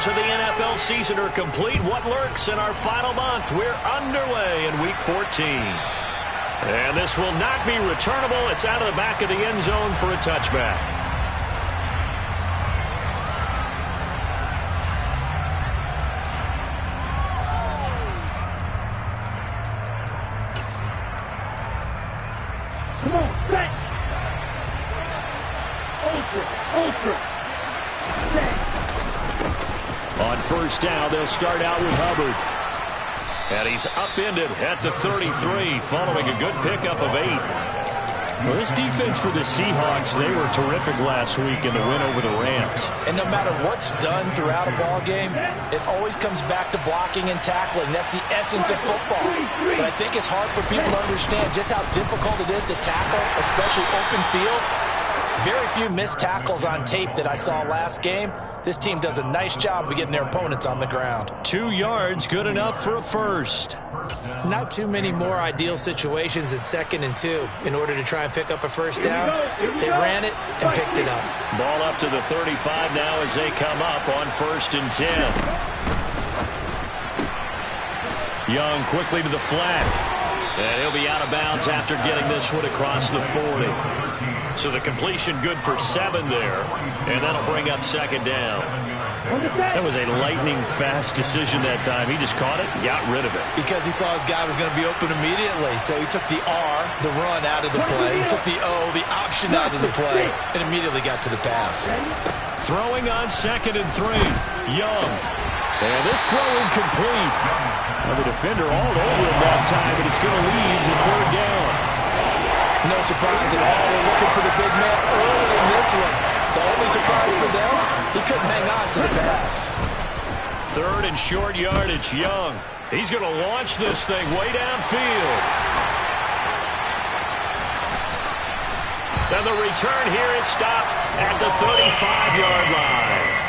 hours of the NFL season are complete. What lurks in our final month? We're underway in Week 14. And this will not be returnable. It's out of the back of the end zone for a touchback. Come on, set. Ultra. Set. On first down, they'll start out with Hubbard. And he's upended at the 33, following a good pickup of 8. Well, this defense for the Seahawks, they were terrific last week in the win over the Rams. And no matter what's done throughout a ball game, it always comes back to blocking and tackling. That's the essence of football. But I think it's hard for people to understand just how difficult it is to tackle, especially open field. Very few missed tackles on tape that I saw last game. This team does a nice job of getting their opponents on the ground. 2 yards, good enough for a first. Not too many more ideal situations in 2nd and 2 in order to try and pick up a first down. They ran it and picked it up. Ball up to the 35 now as they come up on 1st and 10. Young quickly to the flat. And he'll be out of bounds after getting this one across the 40. So the completion good for 7 there. And that'll bring up 2nd down. That was a lightning-fast decision that time. He just caught it and got rid of it. Because he saw his guy was going to be open immediately. So he took the R, the run, out of the play. He took the O, the option, out of the play, and immediately got to the pass. Throwing on 2nd and 3. Young. And this throw incomplete. Well, the defender all over him that time, but it's going to lead to 3rd down. No surprise at all. They're looking for the big man early in this one. The only surprise for them, he couldn't hang on to the pass. 3rd and short yardage. Young. He's going to launch this thing way downfield. And the return here is stopped at the 35-yard line.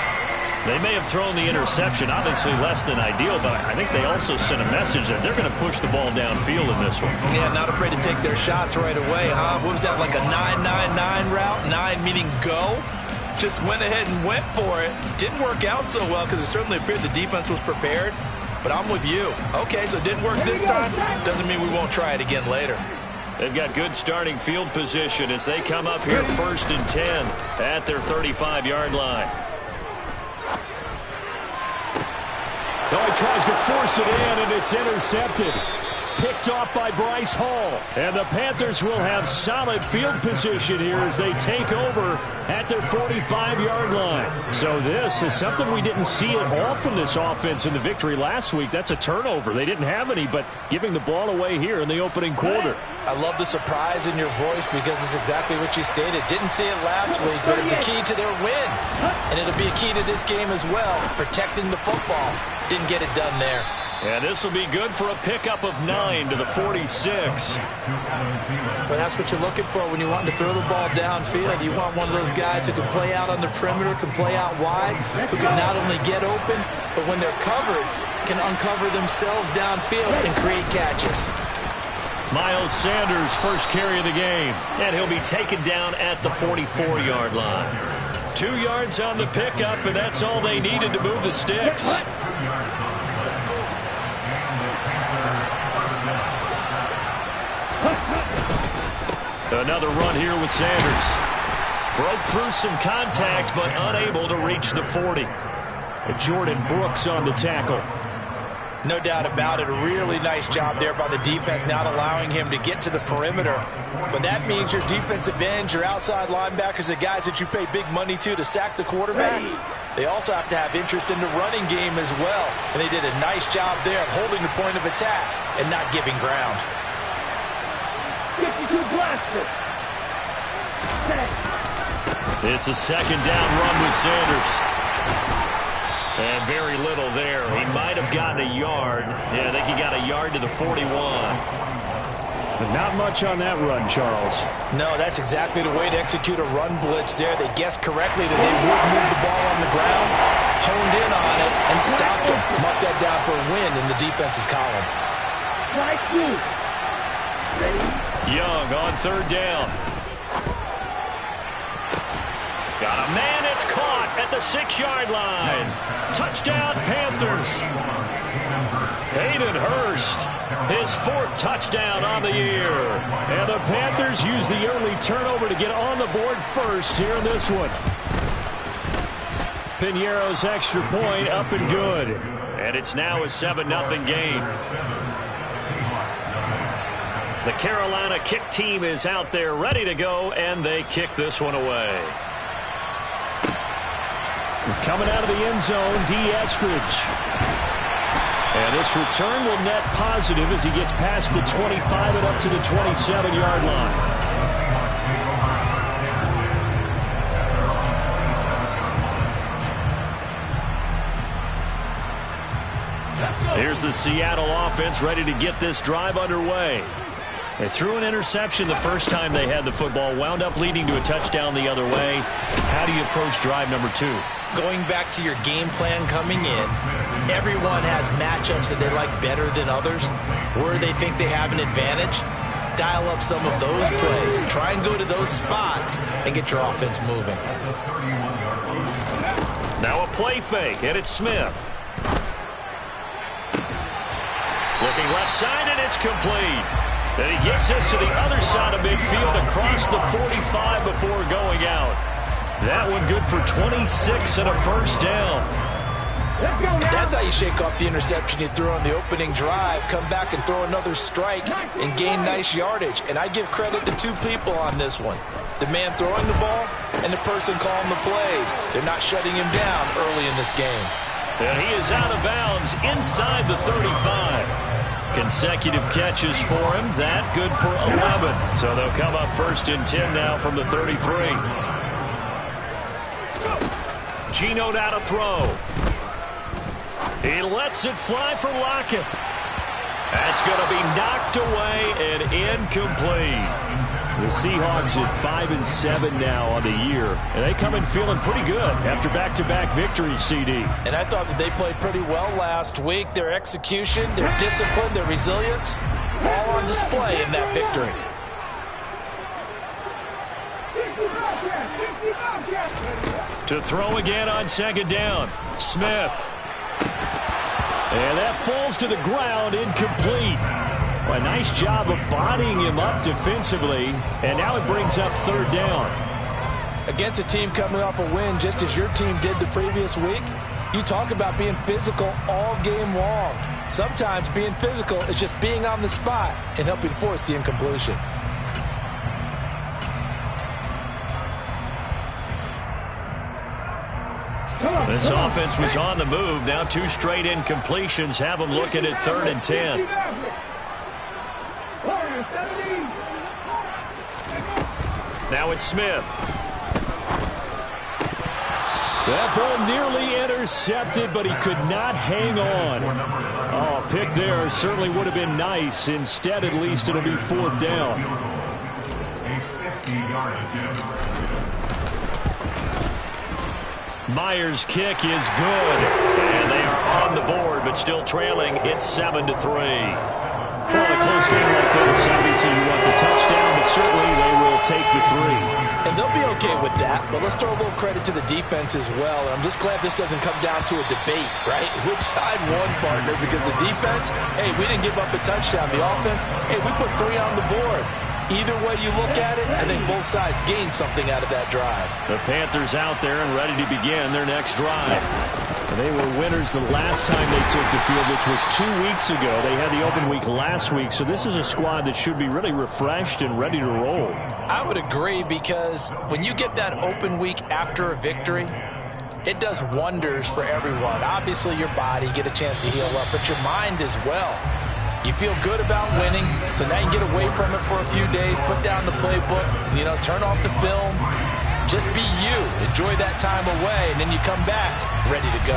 They may have thrown the interception, obviously less than ideal, but I think they also sent a message that they're going to push the ball downfield in this one. Yeah, not afraid to take their shots right away, huh? What was that, like a 9-9-9 route? 9 meaning go? Just went ahead and went for it. Didn't work out so well because it certainly appeared the defense was prepared. But I'm with you. Okay, so it didn't work this time. Doesn't mean we won't try it again later. They've got good starting field position as they come up here 1st and 10 at their 35-yard line. Oh, he tries to force it in, and it's intercepted. Picked off by Bryce Hall. And the Panthers will have solid field position here as they take over at their 45-yard line. So this is something we didn't see at all from this offense in the victory last week. That's a turnover. They didn't have any, but giving the ball away here in the opening quarter. I love the surprise in your voice because it's exactly what you stated. Didn't see it last week, but it's a key to their win. And it'll be a key to this game as well, protecting the football. Didn't get it done there. And this will be good for a pickup of 9 to the 46. But that's what you're looking for when you want to throw the ball downfield. You want one of those guys who can play out on the perimeter, can play out wide, who can not only get open, but when they're covered, can uncover themselves downfield and create catches. Miles Sanders, first carry of the game. And he'll be taken down at the 44-yard line. 2 yards on the pickup, and that's all they needed to move the sticks. Another run here with Sanders. Broke through some contact, but unable to reach the 40. Jordan Brooks on the tackle. No doubt about it. A really nice job there by the defense, not allowing him to get to the perimeter. But that means your defensive ends, your outside linebackers, the guys that you pay big money to sack the quarterback, they also have to have interest in the running game as well. And they did a nice job there of holding the point of attack and not giving ground. 52 blaster. It's a 2nd down run with Sanders. And very little there. He might have gotten a yard. Yeah, I think he got a yard to the 41. But not much on that run, Charles. No, that's exactly the way to execute a run blitz there. They guessed correctly that they would move the ball on the ground, honed in on it, and stopped them. Mark that down for a win in the defense's column. Young on 3rd down. Got a man at It's caught at the 6-yard line. Touchdown, Panthers. Hayden Hurst, his 4th touchdown on the year. And the Panthers use the early turnover to get on the board first here in this one. Piñeiro's extra point up and good. And it's now a 7-0 game. The Carolina kick team is out there ready to go, and they kick this one away. Coming out of the end zone, D. Eskridge. And this return will net positive as he gets past the 25 and up to the 27-yard line. Here's the Seattle offense ready to get this drive underway. They threw an interception the first time they had the football, wound up leading to a touchdown the other way. How do you approach drive number 2? Going back to your game plan coming in, everyone has matchups that they like better than others, where they think they have an advantage. Dial up some of those plays. Try and go to those spots and get your offense moving. Now a play fake, and it's Smith. Looking left side, and it's complete. And he gets us to the other side of midfield across the 45 before going out. That one good for 26 and a first down. That's how you shake off the interception you threw on the opening drive, come back and throw another strike and gain nice yardage. And I give credit to 2 people on this one. The man throwing the ball and the person calling the plays. They're not shutting him down early in this game. And he is out of bounds inside the 35. Consecutive catches for him. That good for 11. So they'll come up 1st and 10 now from the 33. Geno down to throw. He lets it fly for Lockett. That's going to be knocked away and incomplete. The Seahawks at 5-7 now on the year, and they come in feeling pretty good after back-to-back victories, CD. And I thought that they played pretty well last week. Their execution, their discipline, their resilience, all on display in that victory. To throw again on 2nd down. Smith. And that falls to the ground, incomplete. A nice job of bodying him up defensively, and now it brings up 3rd down. Against a team coming off a win just as your team did the previous week, you talk about being physical all game long. Sometimes being physical is just being on the spot and helping force the incompletion. This offense was on the move. Now 2 straight incompletions have them looking at 3rd and 10. Now it's Smith. That ball nearly intercepted, but he could not hang on. Oh, pick there certainly would have been nice. Instead, at least, it'll be 4th down. Myers' kick is good. And they are on the board, but still trailing. It's 7-3. Well, a close game like this, obviously you want the touchdown, but certainly they will take the 3. And they'll be okay with that, but let's throw a little credit to the defense as well. And I'm just glad this doesn't come down to a debate, right? Which side won, partner? Because the defense, hey, we didn't give up a touchdown. The offense, hey, we put 3 on the board. Either way you look at it, I think both sides gained something out of that drive. The Panthers out there and ready to begin their next drive. They were winners the last time they took the field, which was 2 weeks ago. They had the open week last week, so this is a squad that should be really refreshed and ready to roll. I would agree, because when you get that open week after a victory, it does wonders for everyone. Obviously, your body, get a chance to heal up, but your mind as well. You feel good about winning, so now you get away from it for a few days, put down the playbook, turn off the film. Just be you. Enjoy that time away, and then you come back ready to go.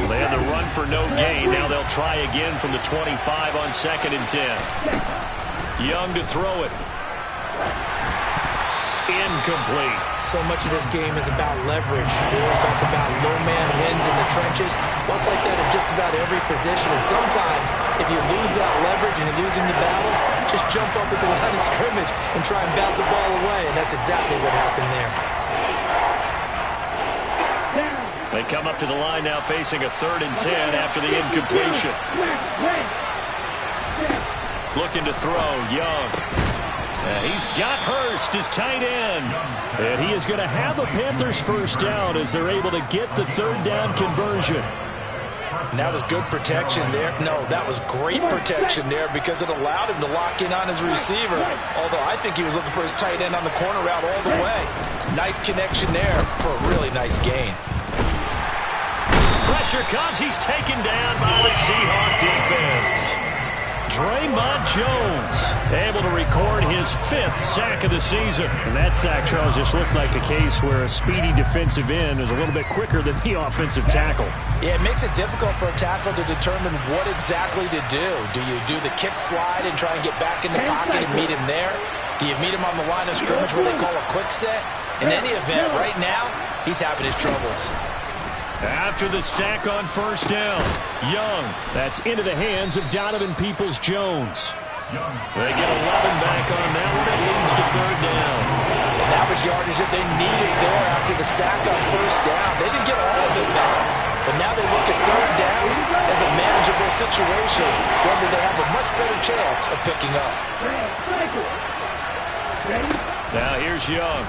They had the run for no gain. Now they'll try again from the 25 on 2nd and 10. Young to throw it. Incomplete. So much of this game is about leverage. We always talk about low man wins in the trenches. Well, it's like that in just about every position. And sometimes, if you lose that leverage and you're losing the battle, just jump up at the line of scrimmage and try and bat the ball away. And that's exactly what happened there. They come up to the line now facing a 3rd and 10 after the incompletion. Looking to throw, Young. He's got Hurst, his tight end. And he is going to have a Panthers first down as they're able to get the 3rd down conversion. And that was good protection there. No, that was great protection there because it allowed him to lock in on his receiver. Although I think he was looking for his tight end on the corner route all the way. Nice connection there for a really nice gain. Pressure comes. He's taken down by the Seahawks defense. Draymond Jones able to record his 5th sack of the season. And that sack, Charles, just looked like the case where a speedy defensive end is a little bit quicker than the offensive tackle. Yeah, it makes it difficult for a tackle to determine what exactly to do. Do you do the kick slide and try and get back in the pocket and meet him there? Do you meet him on the line of scrimmage where they call a quick set? In any event, right now, he's having his troubles. After the sack on first down, Young. That's into the hands of Donovan Peoples-Jones. They get 11 back on that one. It leads to 3rd down. And that was yardage that they needed there after the sack on first down. They didn't get all of it back. But now they look at 3rd down as a manageable situation, whether they have a much better chance of picking up. Now here's Young.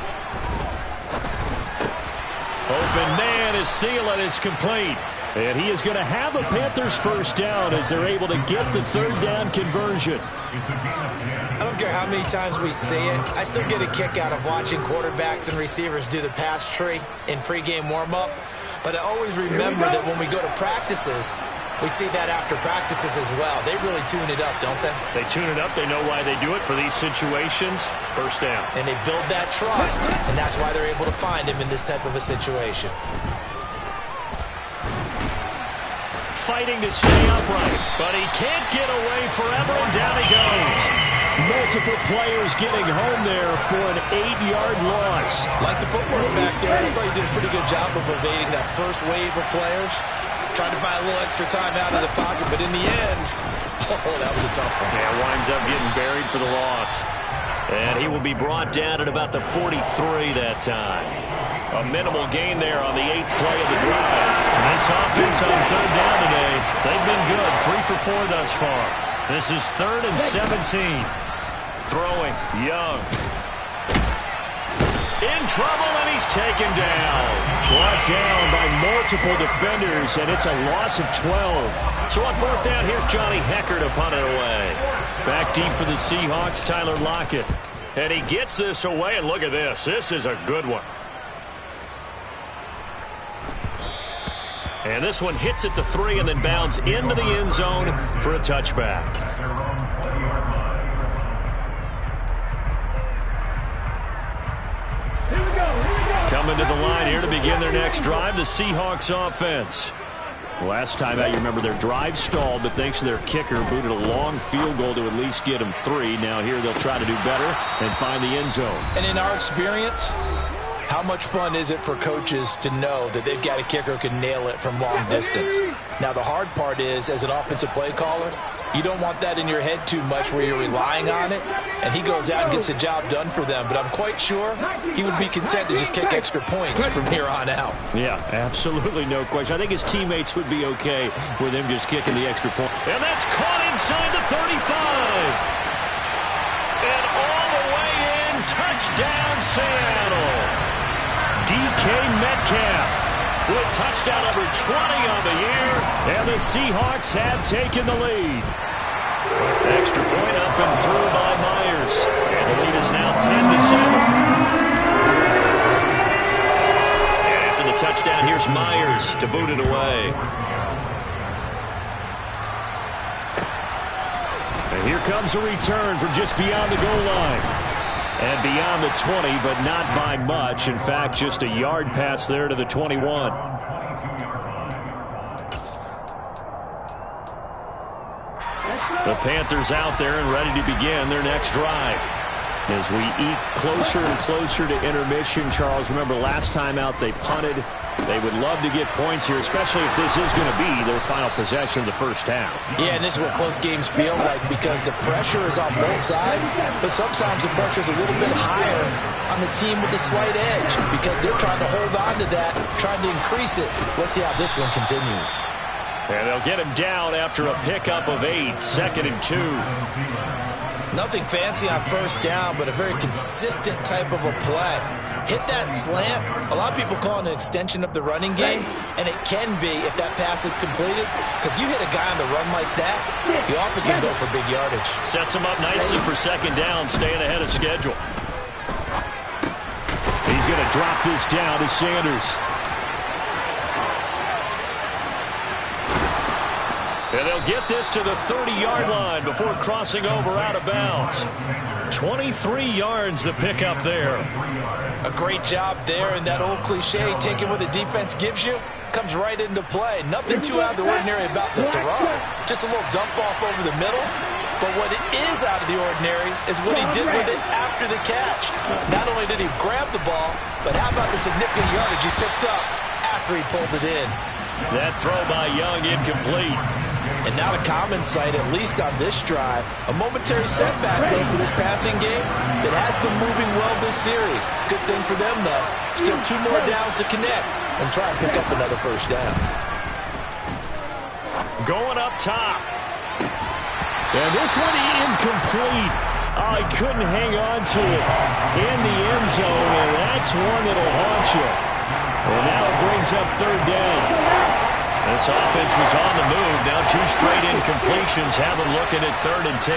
Open man is stealing. It's complete. And he is going to have a Panthers first down as they're able to get the 3rd down conversion. I don't care how many times we see it. I still get a kick out of watching quarterbacks and receivers do the pass tree in pregame warm-up. But I always remember that when we go to practices, we see that after practices as well. They really tune it up, don't they? They tune it up. They know why they do it for these situations. First down. And they build that trust, and that's why they're able to find him in this type of a situation. Fighting to stay upright, but he can't get away forever, and down he goes. Multiple players getting home there for an 8-yard loss. Like the footwork back there, I thought he did a pretty good job of evading that first wave of players. Tried to buy a little extra time out of the pocket, but in the end, oh, that was a tough one. Yeah, winds up getting buried for the loss. And he will be brought down at about the 43 that time. A minimal gain there on the 8th play of the drive. And this offense on 3rd down today, they've been good. 3 for 4 thus far. This is 3rd and 17. Throwing, Young. In trouble, and he's taken down. Brought down by multiple defenders, and it's a loss of 12. So on 4th down, here's Johnny Hecker to punt it away. Back deep for the Seahawks, Tyler Lockett. And he gets this away, and look at this. This is a good one. And this one hits at the 3 and then bounds into the end zone for a touchback. Coming to the line here to begin their next drive, the Seahawks offense. Last time out, you remember their drive stalled, but thanks to their kicker, booted a long field goal to at least get them 3. Now here they'll try to do better and find the end zone. And in our experience, how much fun is it for coaches to know that they've got a kicker who can nail it from long distance? Now, the hard part is, as an offensive play caller, you don't want that in your head too much where you're relying on it, and he goes out and gets the job done for them. But I'm quite sure he would be content to just kick extra points from here on out. Yeah, absolutely no question. I think his teammates would be okay with him just kicking the extra point. And that's caught inside the 35. And all the way in, touchdown Seattle. DK Metcalf with touchdown number 20 on the year, and the Seahawks have taken the lead. Extra point up and through by Myers, and the lead is now 10-7. And after the touchdown, here's Myers to boot it away. And here comes a return from just beyond the goal line. And beyond the 20, but not by much. In fact, just a yard pass there to the 21. The Panthers out there and ready to begin their next drive. As we eat closer and closer to intermission, Charles, remember last time out they punted. They would love to get points here, especially if this is going to be their final possession of the first half. Yeah, and this is what close games feel like because the pressure is on both sides, but sometimes the pressure is a little bit higher on the team with the slight edge because they're trying to hold on to that, trying to increase it. Let's see how this one continues. And they'll get him down after a pickup of 8, 2nd and 2. Nothing fancy on first down, but a very consistent type of a play. Hit that slant. A lot of people call it an extension of the running game, and it can be if that pass is completed, because you hit a guy on the run like that, you often can go for big yardage. Sets him up nicely for 2nd down, staying ahead of schedule. He's going to drop this down to Sanders. And they'll get this to the 30-yard line before crossing over out of bounds. 23 yards the pickup there. A great job there, and that old cliche, taking what the defense gives you, comes right into play. Nothing too out of the ordinary about the throw. Just a little dump off over the middle. But what is out of the ordinary is what he did with it after the catch. Not only did he grab the ball, but how about the significant yardage he picked up after he pulled it in. That throw by Young incomplete. And not a common sight, at least on this drive. A momentary setback, though, for this passing game that has been moving well this series. Good thing for them, though. Still 2 more downs to connect and try and pick up another first down. Going up top. And this one incomplete. Oh, he couldn't hang on to it in the end zone, and that's one that'll haunt you. And now it brings up 3rd down. This offense was on the move. Now 2 straight incompletions have them looking at 3rd and 10.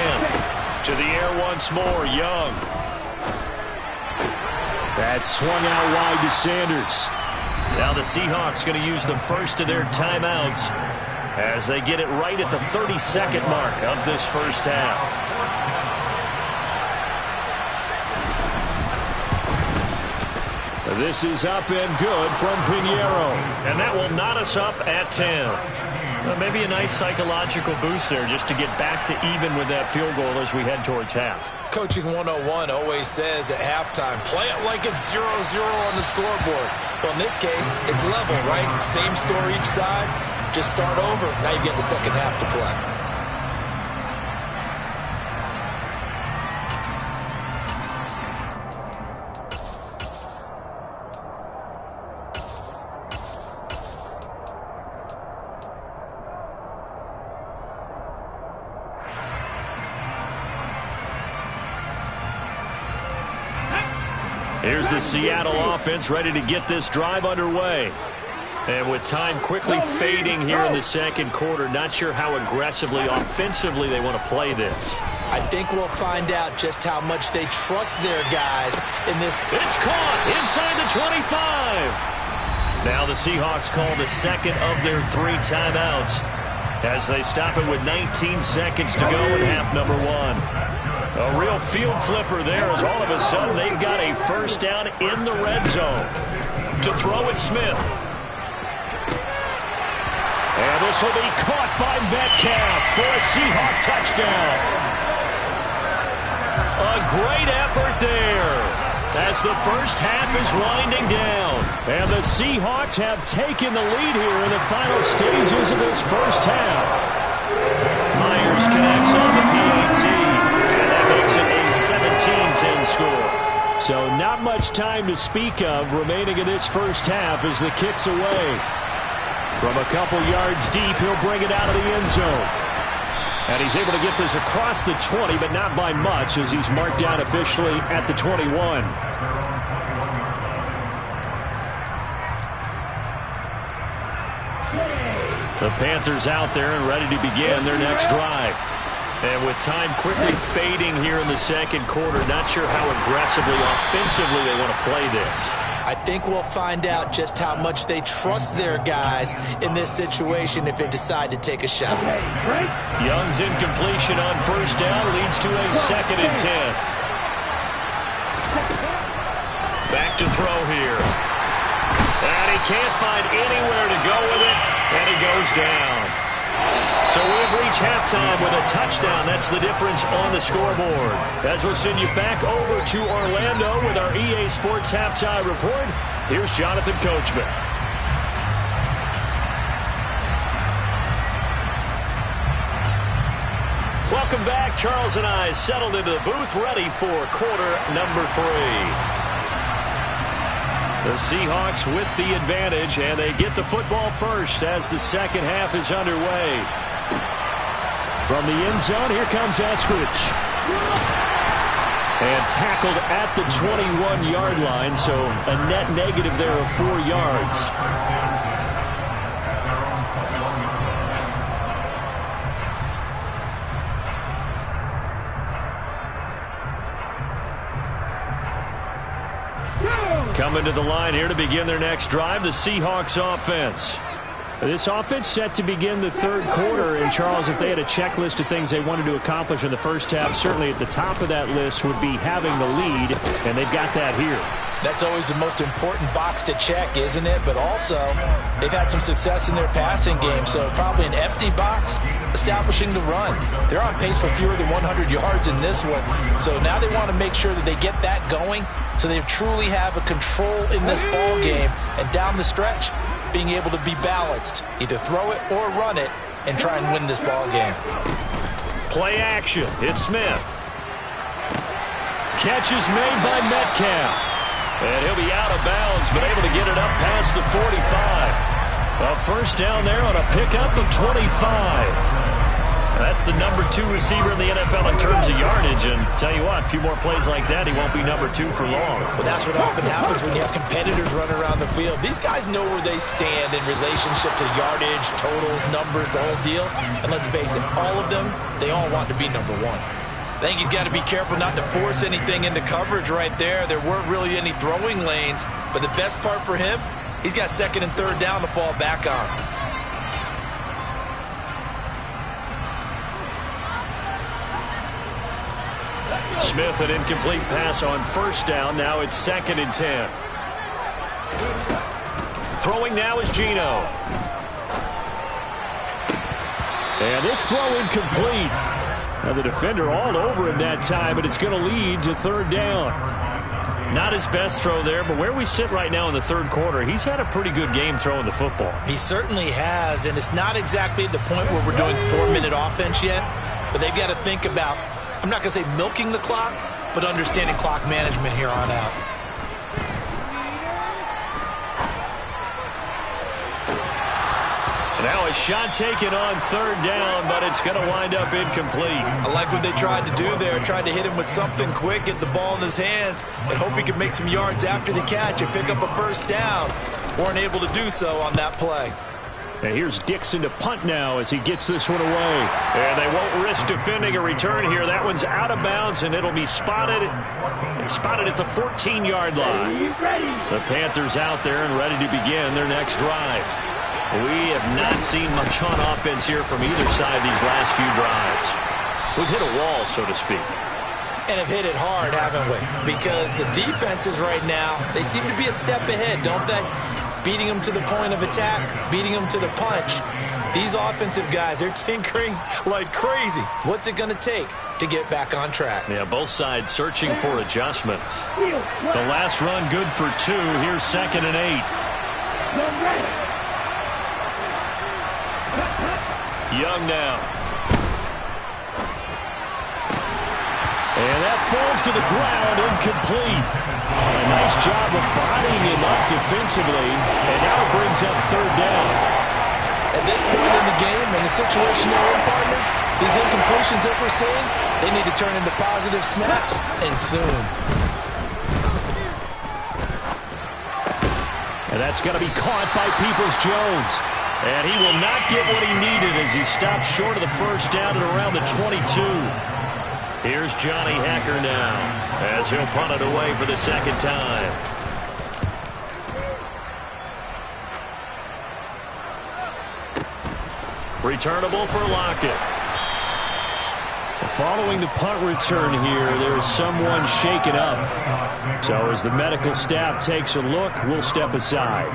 To the air once more, Young. That swung out wide to Sanders. Now the Seahawks going to use the first of their timeouts as they get it right at the 32nd mark of this first half. This is up and good from Pinheiro. And that will knot us up at 10. Well, maybe a nice psychological boost there just to get back to even with that field goal as we head towards half. Coaching 101 always says at halftime, play it like it's 0-0 on the scoreboard. Well, in this case, it's level, right? Same score each side. Just start over. Now you get the second half to play. Here's the Seattle offense ready to get this drive underway. And with time quickly fading here in the second quarter, not sure how aggressively, offensively they want to play this. I think we'll find out just how much they trust their guys in this. It's caught inside the 25. Now the Seahawks call the second of their 3 timeouts as they stop it with 19 seconds to go in half number 1. A real field flipper there as all of a sudden they've got a first down in the red zone. To throw is Smith. And this will be caught by Metcalf for a Seahawk touchdown. A great effort there as the first half is winding down. And the Seahawks have taken the lead here in the final stages of this first half. Myers connects on the PAT. Makes it a 17-10 score. So not much time to speak of remaining in this first half as the kick's away. From a couple yards deep, he'll bring it out of the end zone. And he's able to get this across the 20, but not by much as he's marked down officially at the 21. The Panthers out there and ready to begin their next drive. And with time quickly fading here in the second quarter, not sure how aggressively, offensively they want to play this. I think we'll find out just how much they trust their guys in this situation if they decide to take a shot. Young's incompletion on first down leads to a 2nd and 10. Back to throw here. And he can't find anywhere to go with it, and he goes down. So we have reached halftime with a touchdown. That's the difference on the scoreboard. As we'll send you back over to Orlando with our EA Sports Halftime Report, here's Jonathan Coachman. Welcome back. Charles and I settled into the booth, ready for quarter number 3. The Seahawks with the advantage, and they get the football first as the second half is underway. From the end zone, here comes Eskridge. And tackled at the 21-yard line, so a net negative there of 4 yards. Coming to the line here to begin their next drive, the Seahawks offense. This offense set to begin the third quarter, and Charles, if they had a checklist of things they wanted to accomplish in the first half, certainly at the top of that list would be having the lead, and they've got that here. That's always the most important box to check, isn't it? But also, they've had some success in their passing game, so probably an empty box establishing the run. They're on pace for fewer than 100 yards in this one, so now they want to make sure that they get that going so they truly have a control in this ball game, and down the stretch, being able to be balanced, either throw it or run it, and try and win this ball game. Play action. It's Smith. Catch is made by Metcalf. And he'll be out of bounds, but able to get it up past the 45. A first down there on a pickup of 25. That's the number 2 receiver in the NFL in terms of yardage. And tell you what, a few more plays like that, he won't be number 2 for long. Well, that's what often happens when you have competitors running around the field. These guys know where they stand in relationship to yardage, totals, numbers, the whole deal. And let's face it, all of them, they all want to be number 1. I think he's got to be careful not to force anything into coverage right there. There weren't really any throwing lanes. But the best part for him, he's got second and third down to fall back on. Smith, an incomplete pass on first down. Now it's 2nd and 10. Throwing now is Geno. And this throw incomplete. Now the defender all over him that time, but it's going to lead to third down. Not his best throw there, but where we sit right now in the third quarter, he's had a pretty good game throwing the football. He certainly has, and it's not exactly at the point where we're doing 4-minute offense yet, but they've got to think about, I'm not going to say milking the clock, but understanding clock management here on out. Now a shot taken on third down, but it's going to wind up incomplete. I like what they tried to do there. Tried to hit him with something quick, get the ball in his hands, and hope he could make some yards after the catch and pick up a first down. Weren't able to do so on that play. And here's Dixon to punt now as he gets this one away. And they won't risk defending a return here. That one's out of bounds, and it'll be spotted at the 14-yard line. The Panthers out there and ready to begin their next drive. We have not seen much on offense here from either side these last few drives. We've hit a wall, so to speak. And have hit it hard, haven't we? Because the defenses right now, they seem to be a step ahead, don't they? Beating them to the point of attack, beating them to the punch. These offensive guys, they're tinkering like crazy. What's it going to take to get back on track? Yeah, both sides searching for adjustments. The last run good for 2. Here's 2nd and 8. Young now. And that falls to the ground, incomplete. A nice job of bodying him up defensively, and now it brings up third down. At this point in the game, and the situation they're in, partner, these incompletions that we're seeing, they need to turn into positive snaps, and soon. And that's going to be caught by Peoples-Jones. And he will not get what he needed as he stops short of the first down at around the 22. Here's Johnny Hacker now as he'll punt it away for the second time. Returnable for Lockett. Following the punt return here, there is someone shaken up. So as the medical staff takes a look, we'll step aside.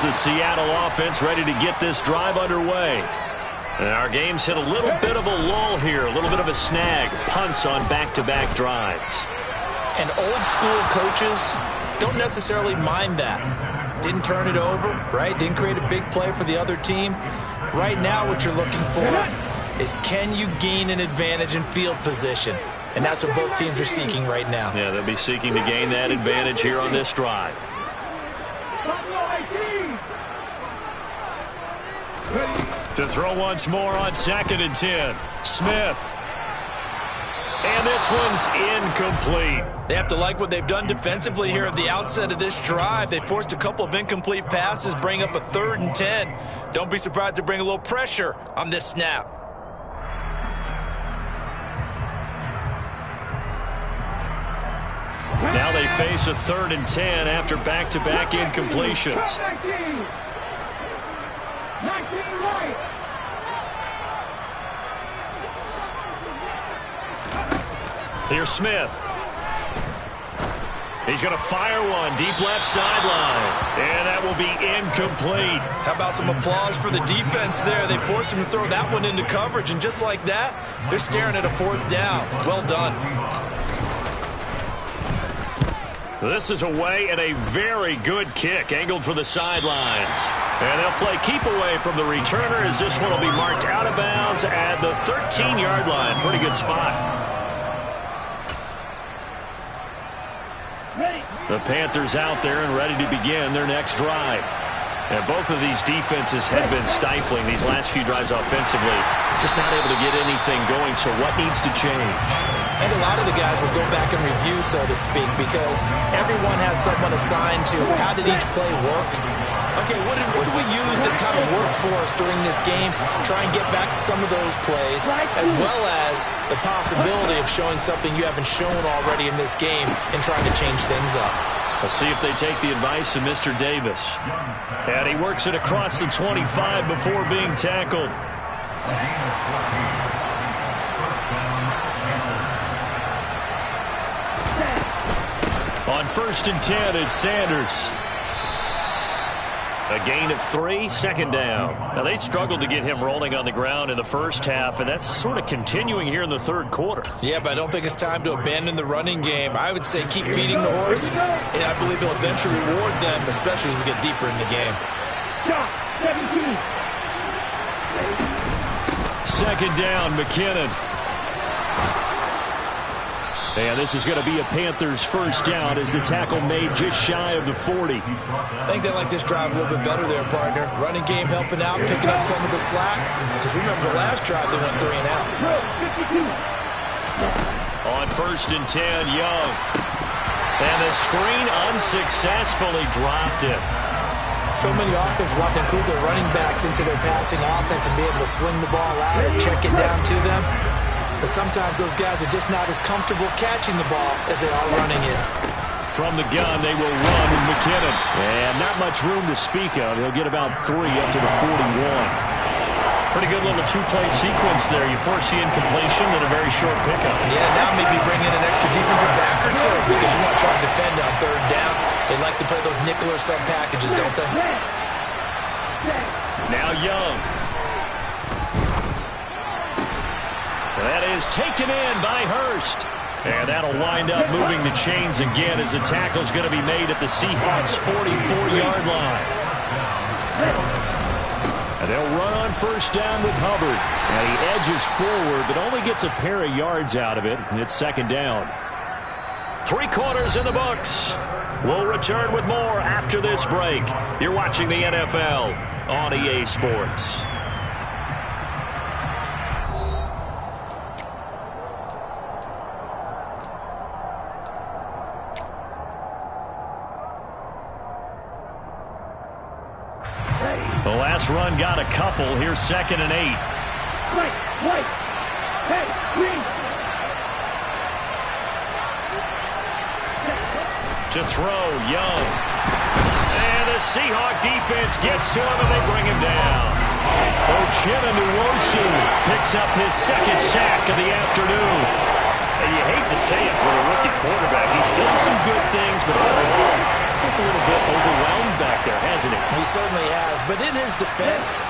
is the Seattle offense ready to get this drive underway. And our game's hit a little bit of a lull here, a little bit of a snag. Punts on back-to-back drives. And old school coaches don't necessarily mind that. Didn't turn it over, right? Didn't create a big play for the other team. Right now what you're looking for is, can you gain an advantage in field position? And that's what both teams are seeking right now. Yeah, they'll be seeking to gain that advantage here on this drive. To throw once more on 2nd and 10. Smith. And this one's incomplete. They have to like what they've done defensively here at the outset of this drive. They forced a couple of incomplete passes, bring up a 3rd and 10. Don't be surprised to bring a little pressure on this snap. Now they face a 3rd and 10 after back-to-back incompletions. 19 right. Here's Smith. He's going to fire one deep left sideline. And that will be incomplete. How about some applause for the defense there? They forced him to throw that one into coverage, and just like that, they're staring at a 4th down. Well done. This is away and a very good kick, angled for the sidelines. And they'll play keep away from the returner as this one will be marked out of bounds at the 13-yard line. Pretty good spot. The Panthers out there and ready to begin their next drive. And both of these defenses have been stifling these last few drives offensively. Just not able to get anything going, so what needs to change? And a lot of the guys will go back and review, so to speak, because everyone has someone assigned to how did each play work. Okay, what did we use that kind of worked for us during this game? Try and get back to some of those plays, as well as the possibility of showing something you haven't shown already in this game and trying to change things up. We'll see if they take the advice of Mr. Davis. And he works it across the 25 before being tackled. On 1st and 10, it's Sanders. A gain of 3, 2nd down. Now, they struggled to get him rolling on the ground in the first half, and that's sort of continuing here in the 3rd quarter. Yeah, but I don't think it's time to abandon the running game. I would say keep feeding the horse, and I believe he'll eventually reward them, especially as we get deeper in the game. 2nd down, McKinnon. And this is going to be a Panthers 1st down as the tackle made just shy of the 40. I think they like this drive a little bit better there, partner. Running game helping out, picking up some of the slack. Because remember the last drive, they went 3 and out. On 1st and 10, Young. And the screen unsuccessfully dropped it. So many offenses want to include their running backs into their passing offense and be able to swing the ball out and check it down to them. But sometimes those guys are just not as comfortable catching the ball as they are running it. From the gun, they will run with McKinnon. And not much room to speak of. He'll get about 3 up to the 41. Pretty good little 2-play sequence there. You force the incompletion, then a very short pickup. Yeah, now maybe bring in an extra defensive back or two because you want to try and defend on 3rd down. They like to play those nickel or sub packages, don't they? Now Young. That is taken in by Hurst. And that'll wind up moving the chains again as the tackle's going to be made at the Seahawks' 44-yard line. And they'll run on 1st down with Hubbard. And he edges forward, but only gets a pair of yards out of it. And it's 2nd down. 3 quarters in the books. We'll return with more after this break. You're watching the NFL on EA Sports. The last run got a couple. Here's 2nd and 8. White. Hey, green. To throw, Young. And the Seahawk defense gets to him, and they bring him down. Uchenna picks up his 2nd sack of the afternoon. And you hate to say it with a rookie quarterback. He's done some good things, but overall, looked a little bit overwhelmed back there, hasn't he? He certainly has. But in his defense,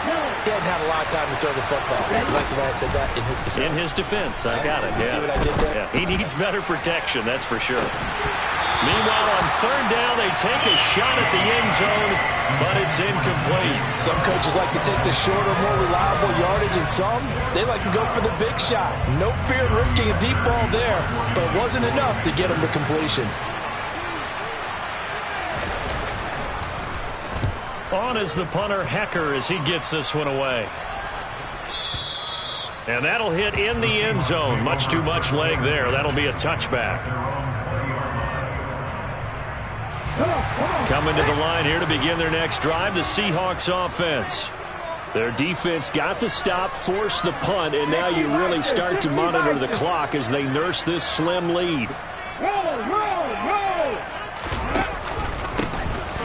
he hadn't had a lot of time to throw the football. I like the way I said that, in his defense. In his defense, I got it. See what I did there? Yeah. He needs better protection, that's for sure. Meanwhile, on third down, they take a shot at the end zone, but it's incomplete. Some coaches like to take the shorter, more reliable yardage, and some, they like to go for the big shot. No fear in risking a deep ball there, but it wasn't enough to get him to completion. On is the punter, Hecker, as he gets this one away. And that'll hit in the end zone. Much too much leg there. That'll be a touchback. Coming to the line here to begin their next drive, the Seahawks offense. Their defense got the stop, forced the punt, and now you really start to monitor the clock as they nurse this slim lead.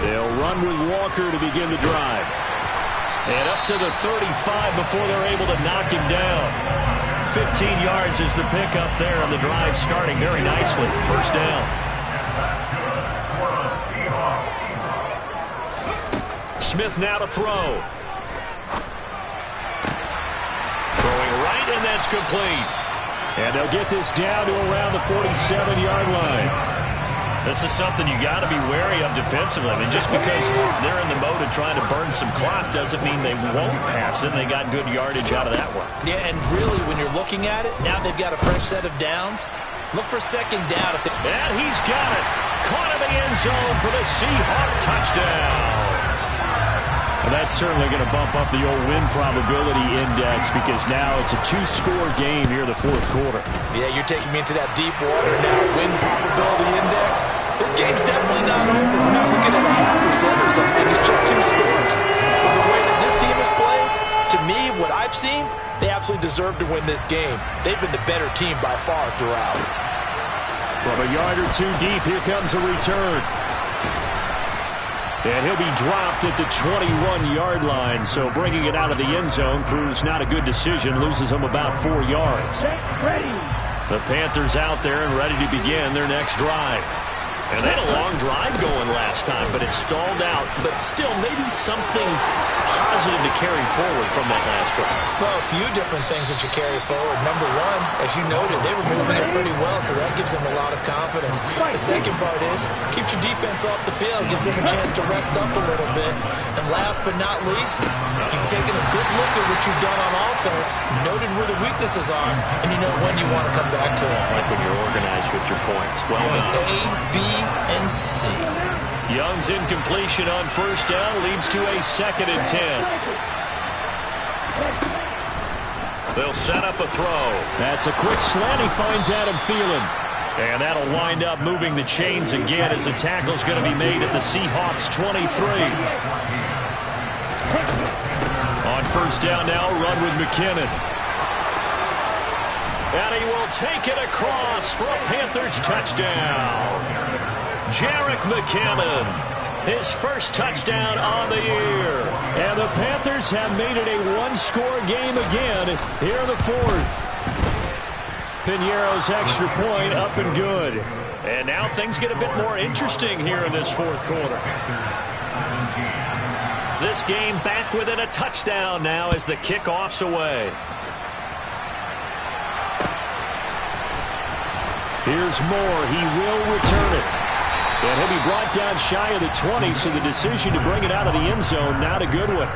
They'll run with Walker to begin the drive. And up to the 35 before they're able to knock him down. 15 yards is the pickup there, and the drive starting very nicely. First down. Smith now to throw. Throwing right, and that's complete. And they'll get this down to around the 47-yard line. This is something you got to be wary of defensively. I mean, just because they're in the mode of trying to burn some clock doesn't mean they won't pass it. They got good yardage out of that one. Yeah, and really, when you're looking at it, now they've got a fresh set of downs. Look for second down. And he's got it. Caught in the end zone for the Seahawk touchdown. And that's certainly going to bump up the old win probability index because now it's a two-score game here in the fourth quarter. Yeah, you're taking me into that deep water now. Win probability index. This game's definitely not over. We're not looking at a 0.5% or something. It's just 2 scores. But the way that this team has played, to me, what I've seen, they absolutely deserve to win this game. They've been the better team by far throughout. From a yard or two deep, here comes a return. And he'll be dropped at the 21-yard line, so bringing it out of the end zone proves not a good decision, loses them about 4 yards. The Panthers out there and ready to begin their next drive. And they had a long drive going last time, but it stalled out. But still, maybe something positive to carry forward from that last drive. Well, a few different things that you carry forward. Number one, as you noted, they were moving it pretty well, so that gives them a lot of confidence. The second part is, keeps your defense off the field, gives them a chance to rest up a little bit. And last but not least, you've taken a good look at what you've done on offense, noted where the weaknesses are, and you know when you want to come back to it. Like when you're organized with your points. Well done. A, B, and C. Young's incompletion on first down leads to a 2nd and 10. They'll set up a throw. That's a quick slant. He finds Adam Thielen. And that'll wind up moving the chains again as the tackle's going to be made at the Seahawks 23. On first down now, run with McKinnon. And he will take it across for a Panthers touchdown. Jerick McKinnon, his first touchdown on the year. And the Panthers have made it a one-score game again here in the fourth. Piñeiro's extra point up and good. And now things get a bit more interesting here in this fourth quarter. This game back within a touchdown now as the kickoff's away. Here's Moore. He will return it. And he'll be brought down shy of the 20, so the decision to bring it out of the end zone, not a good one.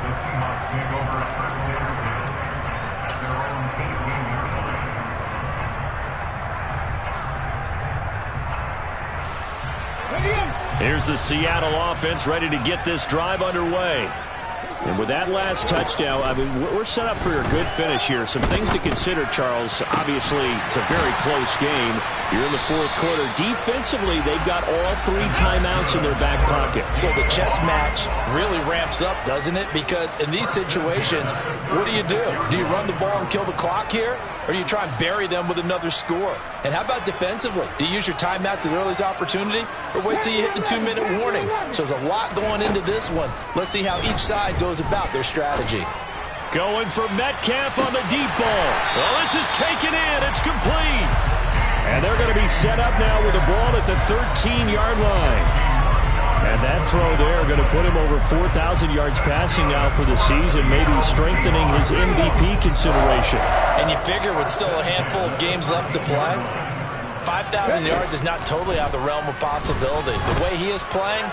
Here's the Seattle offense ready to get this drive underway. And with that last touchdown, I mean, we're set up for a good finish here. Some things to consider, Charles. Obviously, it's a very close game. You're in the fourth quarter. Defensively, they've got all 3 timeouts in their back pocket. So the chess match really ramps up, doesn't it? Because in these situations, what do? Do you run the ball and kill the clock here? Or do you try and bury them with another score? And how about defensively? Do you use your timeouts at earliest opportunity? Or wait till you hit the 2-minute warning? So there's a lot going into this one. Let's see how each side goes about their strategy. Going for Metcalf on the deep ball. Well, this is taken in. It's complete. And they're going to be set up now with the ball at the 13-yard line. And that throw there going to put him over 4,000 yards passing now for the season, maybe strengthening his MVP consideration. And you figure with still a handful of games left to play, 5,000 yards is not totally out of the realm of possibility. The way he is playing,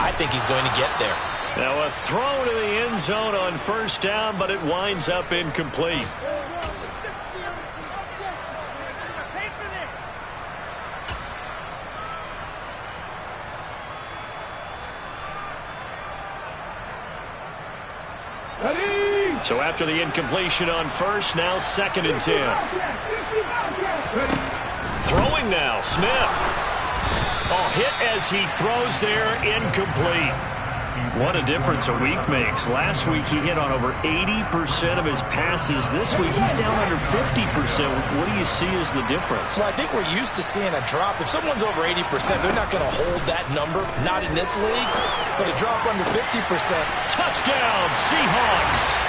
I think he's going to get there. Now a throw to the end zone on first down, but it winds up incomplete. So after the incompletion on first, now 2nd and 10. Throwing now, Smith. Oh, hit as he throws there, incomplete. What a difference a week makes. Last week he hit on over 80% of his passes. This week he's down under 50%. What do you see as the difference? Well, I think we're used to seeing a drop. If someone's over 80%, they're not going to hold that number. Not in this league. But a drop under 50%. Touchdown, Seahawks.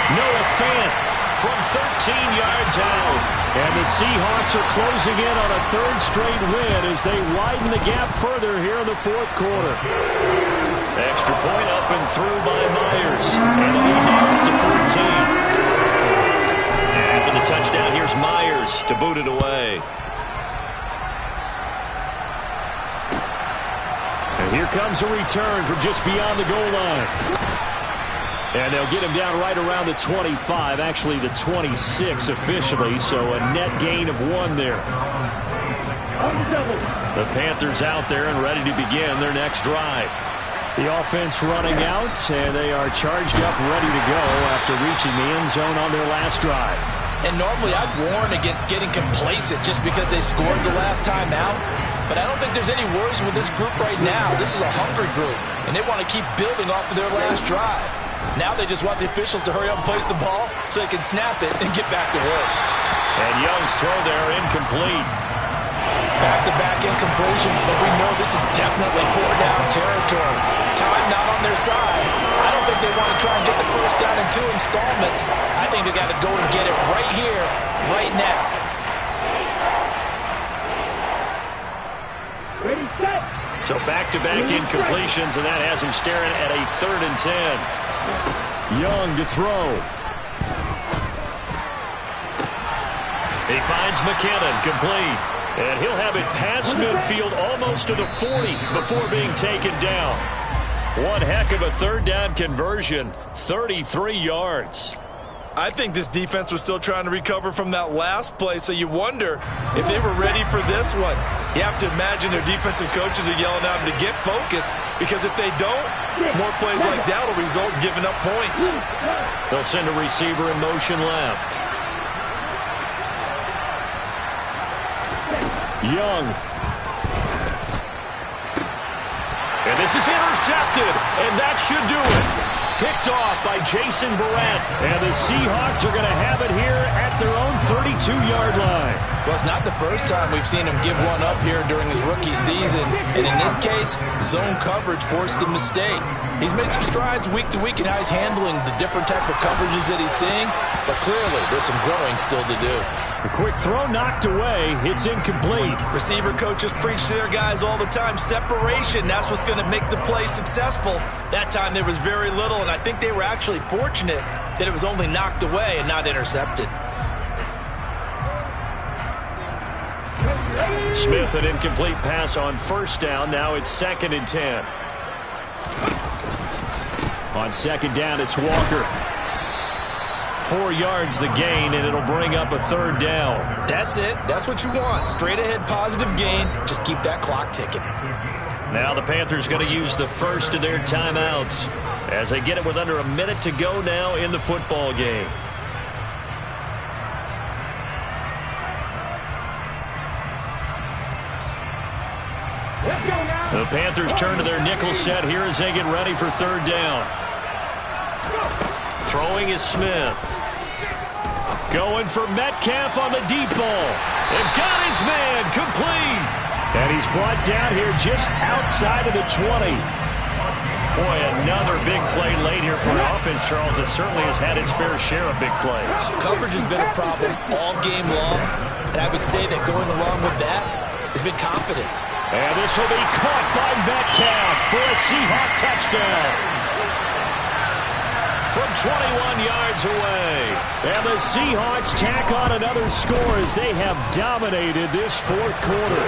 Noah Fant from 13 yards out. And the Seahawks are closing in on a 3rd straight win as they widen the gap further here in the 4th quarter. Extra point up and through by Myers. And a lead now up to 14. And after the touchdown, here's Myers to boot it away. And here comes a return from just beyond the goal line. And they'll get him down right around the 25, actually the 26 officially, so a net gain of 1 there. The Panthers out there and ready to begin their next drive. The offense running out, and they are charged up, ready to go after reaching the end zone on their last drive. And normally I'd warn against getting complacent just because they scored the last time out. But I don't think there's any worries with this group right now. This is a hungry group, and they want to keep building off of their last drive. Now they just want the officials to hurry up and place the ball so they can snap it and get back to work. And Young's throw there incomplete. Back-to-back incompletions, but we know this is definitely 4-down territory. Time not on their side. I don't think they want to try and get the first down in 2 installments. I think they got to go and get it right here, right now. Ready, set. So back-to-back incompletions, and that has him staring at a 3rd and 10. Young to throw. He finds McKinnon, complete. And he'll have it past midfield almost to the 40 before being taken down. One heck of a 3rd down conversion, 33 yards. I think this defense was still trying to recover from that last play, so you wonder if they were ready for this one. You have to imagine their defensive coaches are yelling at them to get focused, because if they don't, more plays like that will result in giving up points. They'll send a receiver in motion left. Young. And this is intercepted, and that should do it. Picked off by Jason Verrett. And the Seahawks are going to have it here at their own 32-yard line. Well, it's not the first time we've seen him give one up here during his rookie season. And in this case, zone coverage forced the mistake. He's made some strides week to week in how he's handling the different type of coverages that he's seeing. But clearly, there's some growing still to do. A quick throw knocked away. It's incomplete. Receiver coaches preach to their guys all the time. Separation, that's what's going to make the play successful. That time there was very little, and I think they were actually fortunate that it was only knocked away and not intercepted. Smith, an incomplete pass on first down. Now it's 2nd and 10. On 2nd down, it's Walker. 4 yards the gain, and it'll bring up a 3rd down. That's it. That's what you want. Straight ahead positive gain. Just keep that clock ticking. Now the Panthers going to use the first of their timeouts as they get it with under a minute to go now in the football game. The Panthers turn to their nickel set here as they get ready for 3rd down. Throwing is Smith. Going for Metcalf on the deep ball. And got his man complete. And he's brought down here just outside of the 20. Boy, another big play late here for an offense, Charles, that certainly has had its fair share of big plays. Coverage has been a problem all game long. And I would say that going along with that, has been confidence. And this will be caught by Metcalf for a Seahawk touchdown. From 21 yards away. And the Seahawks tack on another score as they have dominated this fourth quarter.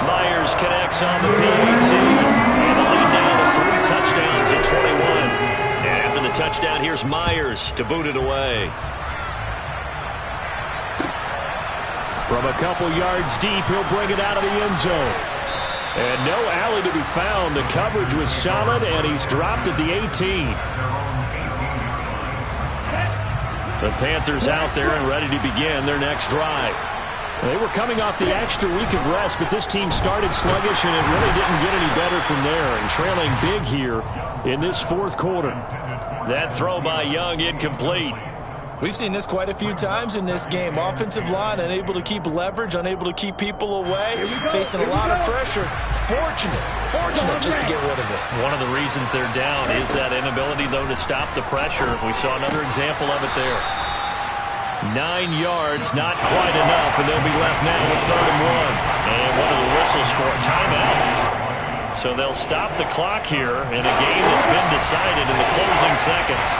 Myers connects on the PAT. And the lead now to 3 touchdowns at 21. And after the touchdown, here's Myers to boot it away. From a couple yards deep, he'll bring it out of the end zone. And no alley to be found. The coverage was solid, and he's dropped at the 18. The Panthers out there and ready to begin their next drive. They were coming off the extra week of rest, but this team started sluggish, and it really didn't get any better from there, and trailing big here in this fourth quarter. That throw by Young incomplete. We've seen this quite a few times in this game. Offensive line unable to keep leverage, unable to keep people away, facing a lot of pressure. Fortunate just to get rid of it. One of the reasons they're down is that inability, though, to stop the pressure. We saw another example of it there. 9 yards, not quite enough, and they'll be left now with 3rd and 1. And one of the whistles for a timeout. So they'll stop the clock here in a game that's been decided in the closing seconds.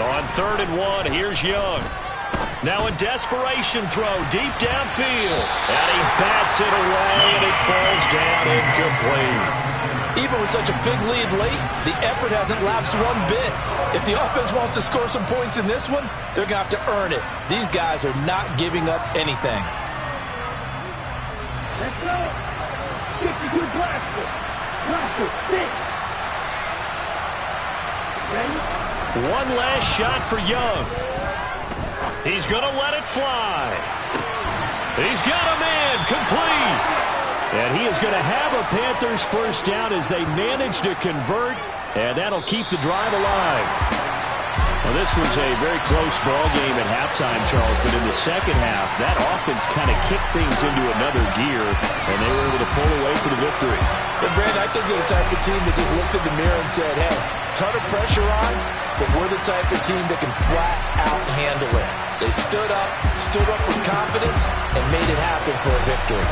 On 3rd and 1, here's Young. Now a desperation throw deep downfield. And he bats it away, and it falls down incomplete. Even with such a big lead late, the effort hasn't lapsed one bit. If the offense wants to score some points in this one, they're going to have to earn it. These guys are not giving up anything. Let's go. 52 blaster. Blaster, 6. Ready? One last shot for Young. He's going to let it fly. He's got him in, complete. And he is going to have a Panthers first down as they manage to convert, and that'll keep the drive alive. Well, this was a very close ball game at halftime, Charles, but in the second half, that offense kind of kicked things into another gear, and they were able to pull away for the victory. But, Brandon, I think they're the type of team that just looked in the mirror and said, hey, ton of pressure on, but we're the type of team that can flat out handle it. They stood up with confidence, and made it happen for a victory.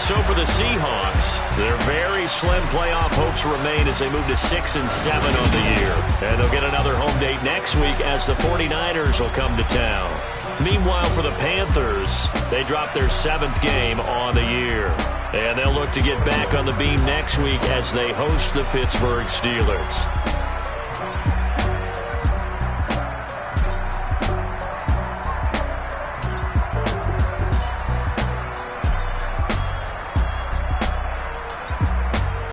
So for the Seahawks, their very slim playoff hopes remain as they move to 6-7 on the year. And they'll get another home date next week as the 49ers will come to town. Meanwhile, for the Panthers, they drop their 7th game on the year. And they'll look to get back on the beam next week as they host the Pittsburgh Steelers.